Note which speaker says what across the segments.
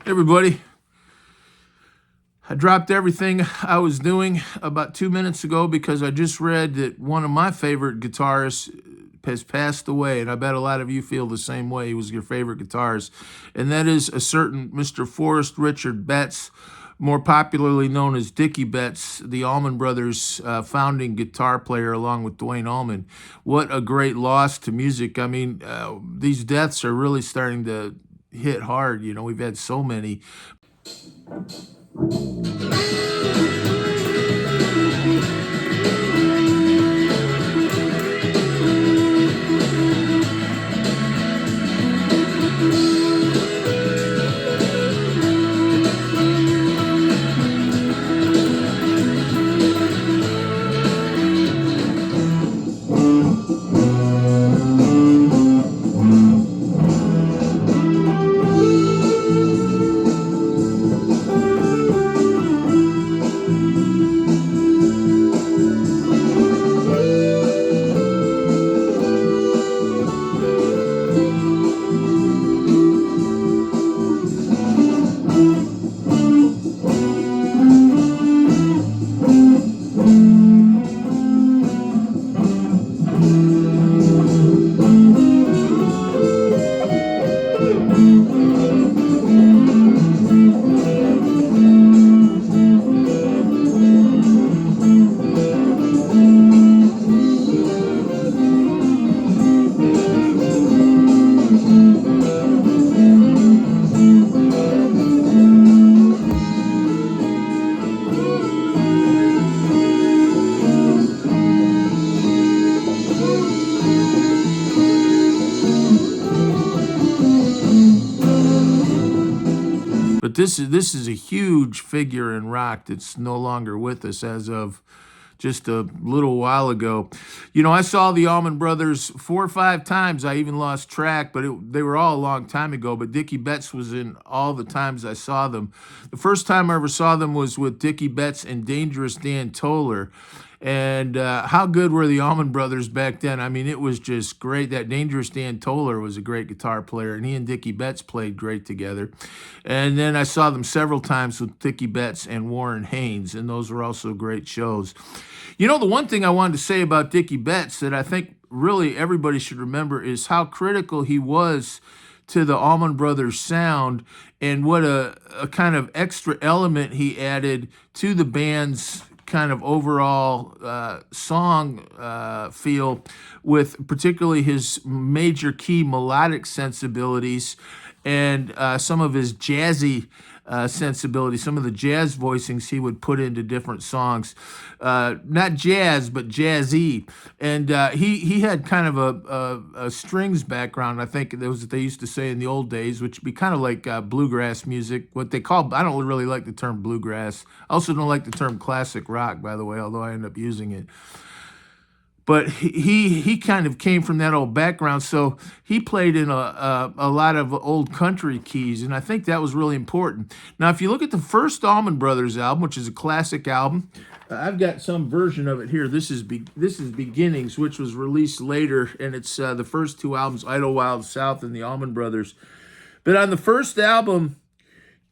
Speaker 1: Everybody, I dropped everything I was doing about 2 minutes ago because I just read that one of my favorite guitarists has passed away, and I bet a lot of you feel the same way. He was your favorite guitarist, and that is a certain Mr. Forrest Richard Betts, more popularly known as Dickie Betts, the Allman Brothers' founding guitar player, along with Duane Allman. What a great loss to music. I mean, these deaths are really starting to hit hard. You know, we've had so many. But this is a huge figure in rock that's no longer with us as of just a little while ago. You know, I saw the Allman Brothers 4 or 5 times. I even lost track, but they were all a long time ago. But Dickie Betts was in all the times I saw them. The first time I ever saw them was with Dickie Betts and Dangerous Dan Toller. And how good were the Allman Brothers back then? I mean, it was just great. That Dangerous Dan Toller was a great guitar player, and he and Dickie Betts played great together. And then I saw them several times with Dickie Betts and Warren Haynes, and those were also great shows. You know, the one thing I wanted to say about Dickie Betts that I think really everybody should remember is how critical he was to the Allman Brothers sound, and what a kind of extra element he added to the band's kind of overall song feel, with particularly his major key melodic sensibilities and some of his jazzy sensibilities, some of the jazz voicings he would put into different songs. Not jazz, but jazzy. And he had kind of a strings background, I think that was what they used to say in the old days, which would be kind of like bluegrass music, what they call, I don't really like the term bluegrass. I also don't like the term classic rock, by the way, although I end up using it. But he kind of came from that old background, so he played in a lot of old country keys, and I think that was really important. Now, if you look at the first Allman Brothers album, which is a classic album, I've got some version of it here. This is Beginnings, which was released later, and it's the first two albums, Idlewild South and the Allman Brothers. But on the first album,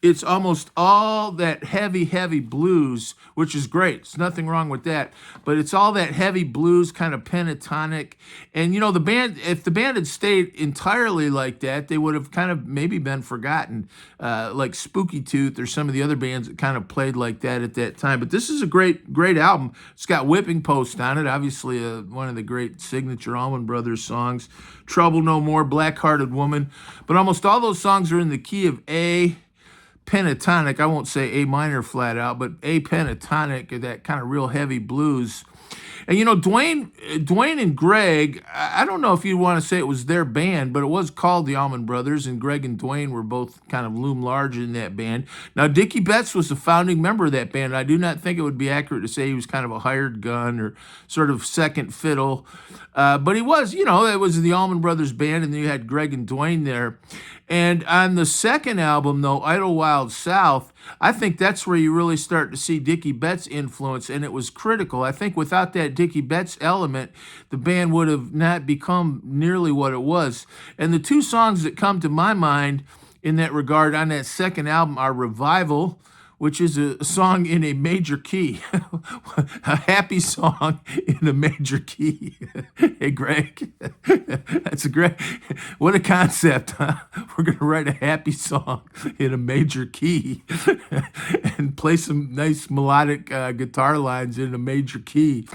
Speaker 1: it's almost all that heavy blues, which is great. There's nothing wrong with that. But it's all that heavy blues, kind of pentatonic. And, you know, the band, if the band had stayed entirely like that, they would have kind of maybe been forgotten, like Spooky Tooth or some of the other bands that kind of played like that at that time. But this is a great album. It's got Whipping Post on it, obviously one of the great signature Allman Brothers songs. Trouble No More, Black Hearted Woman. But almost all those songs are in the key of A pentatonic. I won't say A minor flat out, but A pentatonic, that kind of real heavy blues. And you know, Duane and Greg, I don't know if you want to say it was their band, but it was called the Allman Brothers, and Greg and Duane were both kind of loom large in that band. Now, Dickie Betts was a founding member of that band. I do not think it would be accurate to say he was kind of a hired gun or sort of second fiddle, but he was, you know, it was the Allman Brothers band, and then you had Greg and Duane there. And on the second album, though, Idlewild South, I think that's where you really start to see Dickie Betts' influence, and it was critical. I think without that Dickie Betts element, the band would have not become nearly what it was. And the two songs that come to my mind in that regard on that second album are Revival, which is a song in a major key, a happy song in a major key. Hey, Greg, that's a great, what a concept, huh? We're going to write a happy song in a major key and play some nice melodic guitar lines in a major key,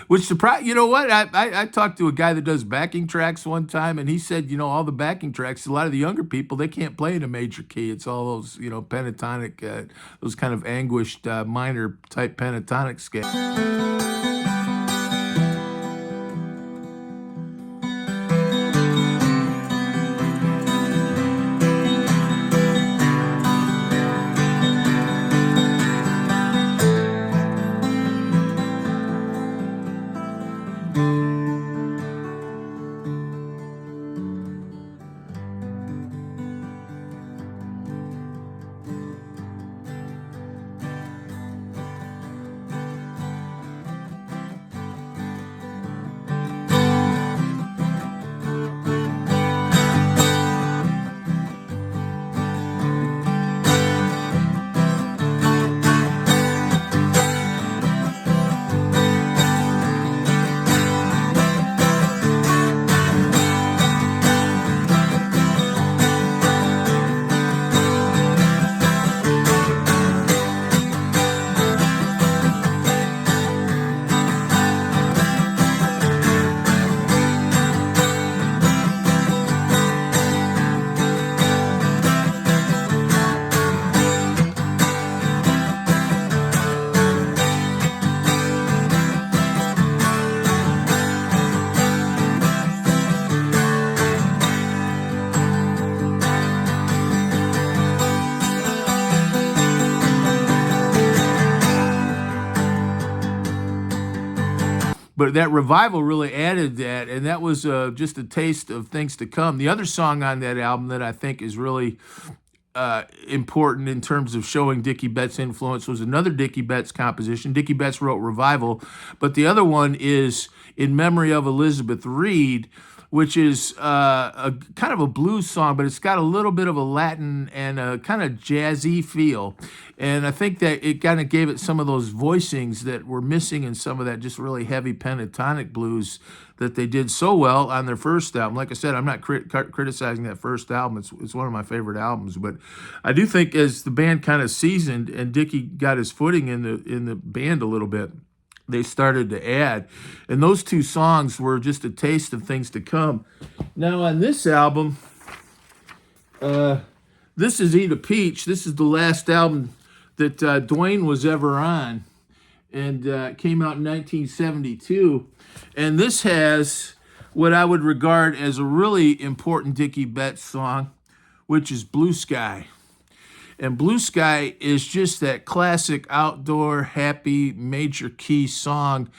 Speaker 1: which surprised, you know what? I talked to a guy that does backing tracks one time, and he said, all the backing tracks, a lot of the younger people, they can't play in a major key. It's all those, pentatonic, those kind of anguished minor type pentatonic scales. But that Revival really added that, and that was just a taste of things to come. The other song on that album that I think is really important in terms of showing Dickie Betts' influence was another Dickie Betts composition. Dickie Betts wrote Revival, but the other one is In Memory of Elizabeth Reed, which is a kind of a blues song, but it's got a little bit of a Latin and a kind of jazzy feel. And I think that it kind of gave it some of those voicings that were missing in some of that just really heavy pentatonic blues that they did so well on their first album. Like I said, I'm not criticizing that first album. It's one of my favorite albums. But I do think as the band kind of seasoned and Dickie got his footing in the band a little bit, they started to add. And those two songs were just a taste of things to come. Now on this album, this is Eat a Peach. This is the last album that Dwayne was ever on. And it came out in 1972. And this has what I would regard as a really important Dickie Betts song, which is Blue Sky. And Blue Sky is just that classic outdoor, happy, major key song.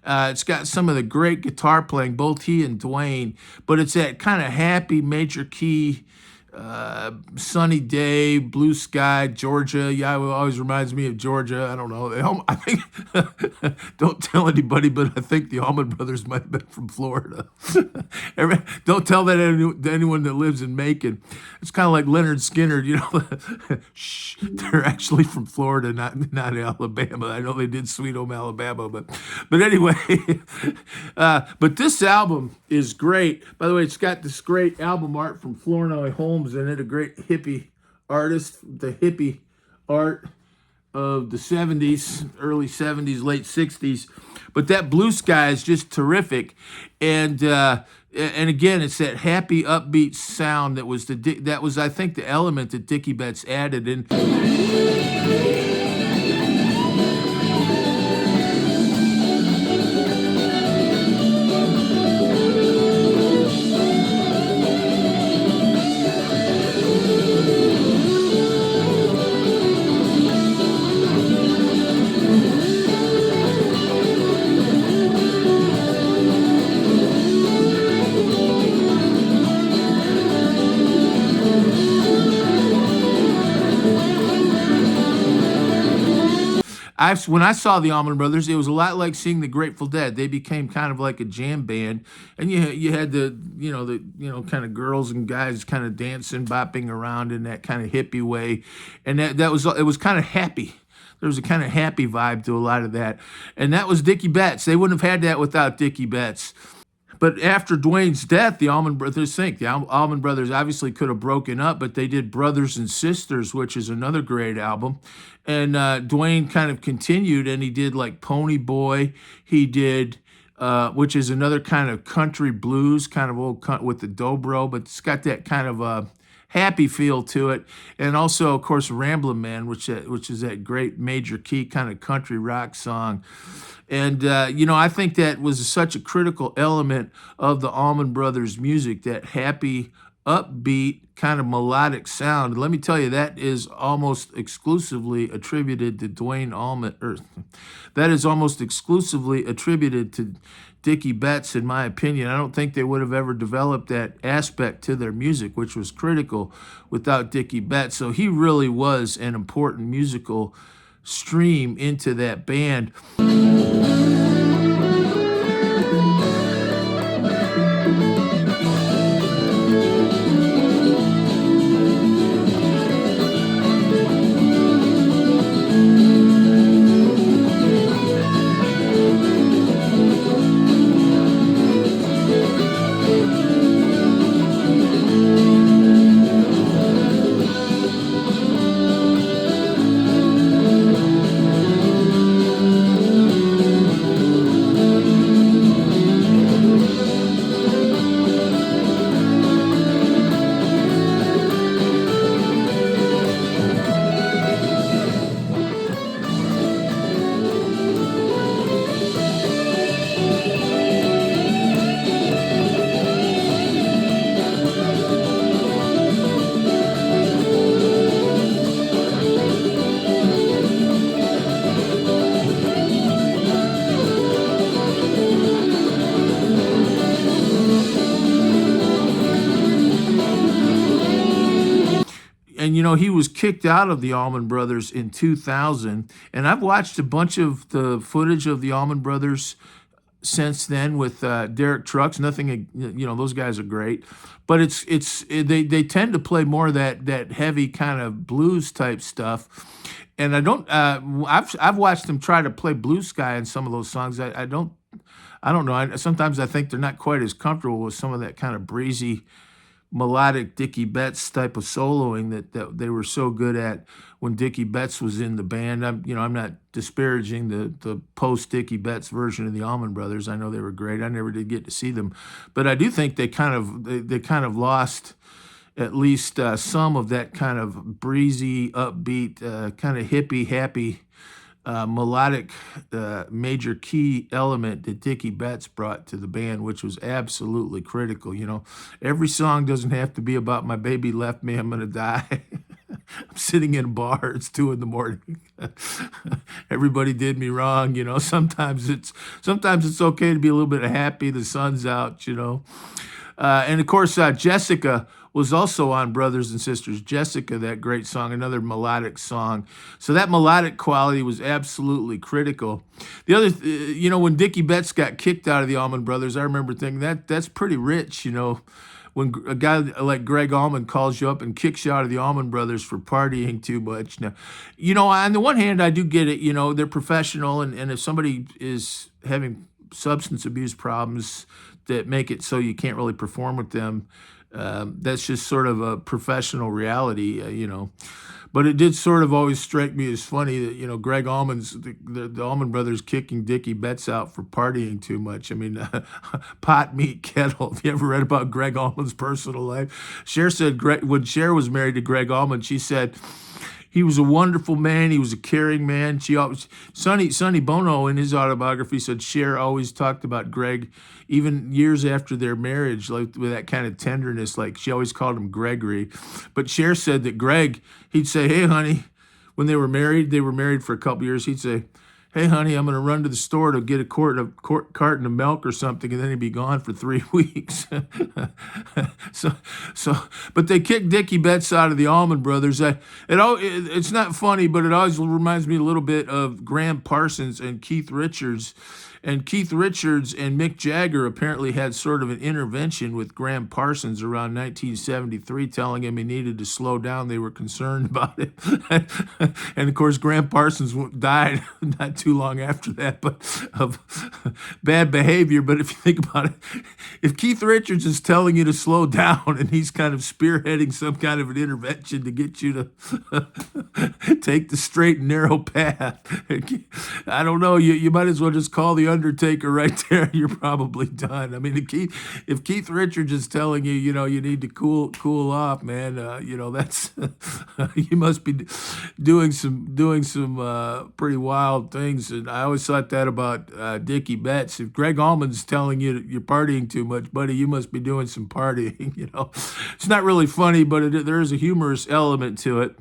Speaker 1: It's got some of the great guitar playing, both he and Dwayne, but it's that kind of happy, major key, sunny day, blue sky, Georgia. Yeah, it always reminds me of Georgia. I don't know. I think, don't tell anybody, but I think the Allman Brothers might have been from Florida. Don't tell that to anyone that lives in Macon. It's kind of like Leonard Skinner, Shh, they're actually from Florida, not Alabama. I know they did Sweet Home Alabama, but anyway. But this album is great. By the way, it's got this great album art from Flournoy Holmes in it, a great hippie artist, the hippie art of the 70s, early 70s, late 60s. But that Blue Sky is just terrific. And again, it's that happy, upbeat sound that was I think the element that Dickie Betts added in. When I saw the Allman Brothers, it was a lot like seeing the Grateful Dead. They became kind of like a jam band, and you had the kind of girls and guys kind of dancing, bopping around in that kind of hippie way, and that was it was kind of happy. There was a kind of happy vibe to a lot of that, and that was Dickie Betts. They wouldn't have had that without Dickie Betts. But after Dwayne's death, the Allman Brothers obviously could have broken up, but they did Brothers and Sisters, which is another great album. And Dwayne kind of continued, and he did like Pony Boy. He did, which is another kind of country blues, kind of with the dobro, but it's got that kind of happy feel to it. And also, of course, Ramblin' Man, which is that great major key kind of country rock song. And, I think that was such a critical element of the Allman Brothers music, that happy, upbeat, kind of melodic sound. And let me tell you, that is almost exclusively attributed to Dwayne Allman, or that is almost exclusively attributed to Dickie Betts, in my opinion. I don't think they would have ever developed that aspect to their music, which was critical, without Dickie Betts. So he really was an important musical stream into that band. And he was kicked out of the Allman Brothers in 2000. And I've watched a bunch of the footage of the Allman Brothers since then with Derek Trucks. Nothing, those guys are great, but they tend to play more of that heavy kind of blues type stuff. And I don't. I've watched them try to play Blue Sky in some of those songs. I don't know. Sometimes I think they're not quite as comfortable with some of that kind of breezy, melodic Dickie Betts type of soloing that they were so good at when Dickie Betts was in the band. I'm not disparaging the post Dickie Betts version of the Allman Brothers. I know they were great. I never did get to see them, but I do think they kind of lost at least some of that kind of breezy, upbeat, kind of hippie, happy, melodic major key element that Dickie Betts brought to the band, which was absolutely critical. Every song doesn't have to be about my baby left me, I'm gonna die. I'm sitting in a bar, it's 2 a.m. Everybody did me wrong. Sometimes it's okay to be a little bit happy, the sun's out. And of course, Jessica was also on Brothers and Sisters. Jessica, that great song, another melodic song. So that melodic quality was absolutely critical. The other, when Dickie Betts got kicked out of the Allman Brothers, I remember thinking that's pretty rich, when a guy like Greg Allman calls you up and kicks you out of the Allman Brothers for partying too much. Now, on the one hand, I do get it. They're professional, and if somebody is having substance abuse problems that make it so you can't really perform with them, that's just sort of a professional reality, But it did sort of always strike me as funny that, Greg Allman's, the Allman Brothers kicking Dickie Betts out for partying too much. I mean, pot, meat, kettle. Have you ever read about Greg Allman's personal life? Cher said when Cher was married to Greg Allman, she said, he was a wonderful man. He was a caring man. Sonny Bono, in his autobiography, said Cher always talked about Greg, even years after their marriage, like with that kind of tenderness. Like she always called him Gregory. But Cher said that Greg, he'd say, "Hey, honey," when they were married for a couple years. He'd say, hey, honey, I'm going to run to the store to get a carton of milk or something, and then he'd be gone for 3 weeks. so, so, but they kicked Dickie Betts out of the Allman Brothers. It's not funny, but it always reminds me a little bit of Graham Parsons and Keith Richards. And Keith Richards and Mick Jagger apparently had sort of an intervention with Graham Parsons around 1973, telling him he needed to slow down. They were concerned about it. And of course, Graham Parsons died not too long after that, but of bad behavior. But if you think about it, if Keith Richards is telling you to slow down and he's kind of spearheading some kind of an intervention to get you to take the straight and narrow path, I don't know. You might as well just call the Undertaker right there. You're probably done. I mean, if Keith Richards is telling you, you need to cool off, man. That's you must be doing some pretty wild things. And I always thought that about Dickie Betts. If Greg Allman's telling you that you're partying too much, buddy, you must be doing some partying. It's not really funny, but there is a humorous element to it.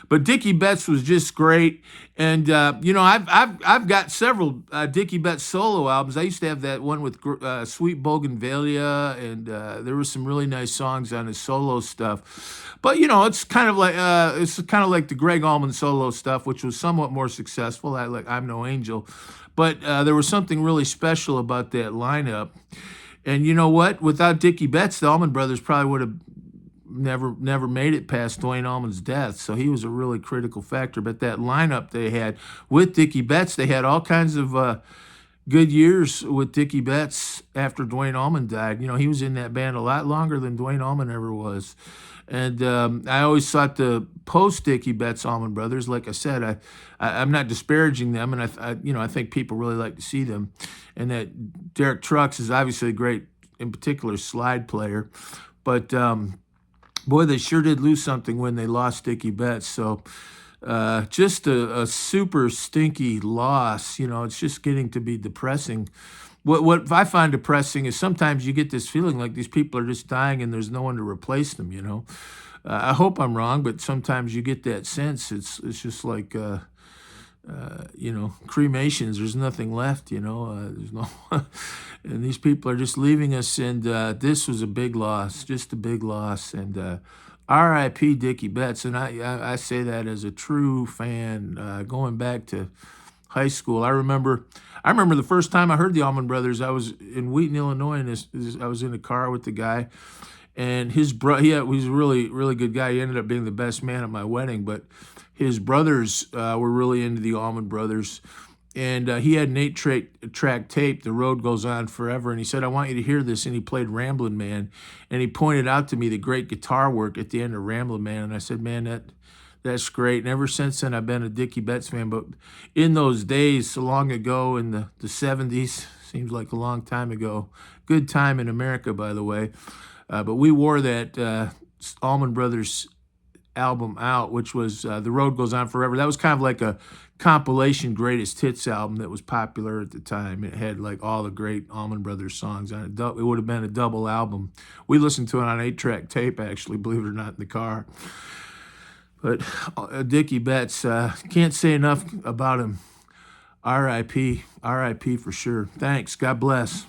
Speaker 1: But Dickie Betts was just great, and I've got several Dickie Betts solo albums. I used to have that one with Sweet Bougainvillea, and there were some really nice songs on his solo stuff. But it's kind of like the Greg Allman solo stuff, which was somewhat more successful. Like I'm No Angel, but there was something really special about that lineup. And you know what? Without Dickie Betts, the Allman Brothers probably would have never made it past Duane Allman's death. So he was a really critical factor. But that lineup they had with Dickie Betts, they had all kinds of good years with Dickie Betts after Duane Allman died. He was in that band a lot longer than Duane Allman ever was. And I always thought the post-Dickie Betts Allman Brothers, like I said, I'm not disparaging them, and I think people really like to see them. And that Derek Trucks is obviously a great, in particular, slide player. But boy, they sure did lose something when they lost Dickie Betts. So just a super stinky loss. It's just getting to be depressing. What I find depressing is sometimes you get this feeling like these people are just dying and there's no one to replace them. I hope I'm wrong, but sometimes you get that sense. It's just like cremations. There's nothing left. There's no, and these people are just leaving us. And this was a big loss, just a big loss. And R.I.P. Dickie Betts. And I say that as a true fan, going back to high school. I remember the first time I heard the Allman Brothers. I was in Wheaton, Illinois, and I was in a car with the guy, and his he was a really, really good guy. He ended up being the best man at my wedding, but his brothers were really into the Allman Brothers, and he had an 8-track tape, The Road Goes On Forever, and he said, I want you to hear this, and he played Ramblin' Man, and he pointed out to me the great guitar work at the end of Ramblin' Man, and I said, man, that's great. And ever since then, I've been a Dickie Betts fan. But in those days, so long ago in the 70s, seems like a long time ago. Good time in America, by the way. But we wore that Allman Brothers album out, which was The Road Goes On Forever. That was kind of like a compilation greatest hits album that was popular at the time. It had like all the great Allman Brothers songs on it. It would have been a double album. We listened to it on 8-track tape, actually, believe it or not, in the car. But Dickie Betts, can't say enough about him. R.I.P. R.I.P. for sure. Thanks. God bless.